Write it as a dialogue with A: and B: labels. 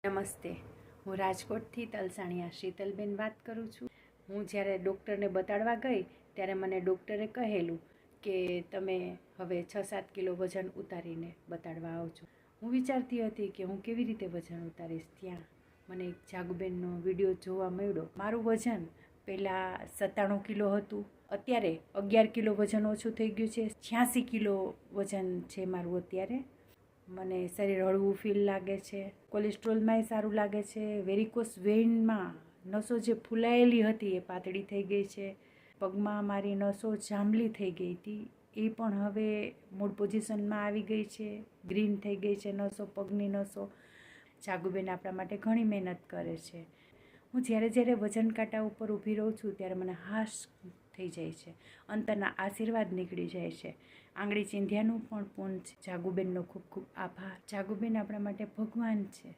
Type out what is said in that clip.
A: નમસ્તે, હું રાજકોટથી તલસાણિયા શીતલબેન વાત કરું છું. હું જ્યારે ડૉક્ટરને બતાડવા ગઈ ત્યારે મને ડૉક્ટરે કહેલું કે તમે હવે 6-7 કિલો વજન ઉતારીને બતાડવા આવજો. હું વિચારતી હતી કે હું કેવી રીતે વજન ઉતારીશ. ત્યાં મને એક જાગુબેનનો વિડીયો જોવા મળ્યો. મારું વજન પહેલાં 97 કિલો હતું, અત્યારે 11 કિલો વજન ઓછું થઈ ગયું છે. 86 કિલો વજન છે મારું અત્યારે. મને શરીર હળવું ફીલ લાગે છે, કોલેસ્ટ્રોલમાંય સારું લાગે છે. વેરિકોસ વેઇનમાં નસો જે ફૂલાયેલી હતી એ પાતળી થઈ ગઈ છે. પગમાં મારી નસો જાંબલી થઈ ગઈ હતી, એ પણ હવે મૂળ પોઝિશનમાં આવી ગઈ છે, ગ્રીન થઈ ગઈ છે નસો, પગની નસો. જાગુબેન આપણા માટે ઘણી મહેનત કરે છે. હું જ્યારે વજન કાંટા ઉપર ઊભી રહું છું ત્યારે મને હાશ થઈ જાય છે, અંતરના આશીર્વાદ નીકળી જાય છે. આંગળી ચીંધ્યાનું પણ પૂન છે. જાગુબેનનો ખૂબ ખૂબ આભાર. જાગુબેન આપણા માટે ભગવાન છે.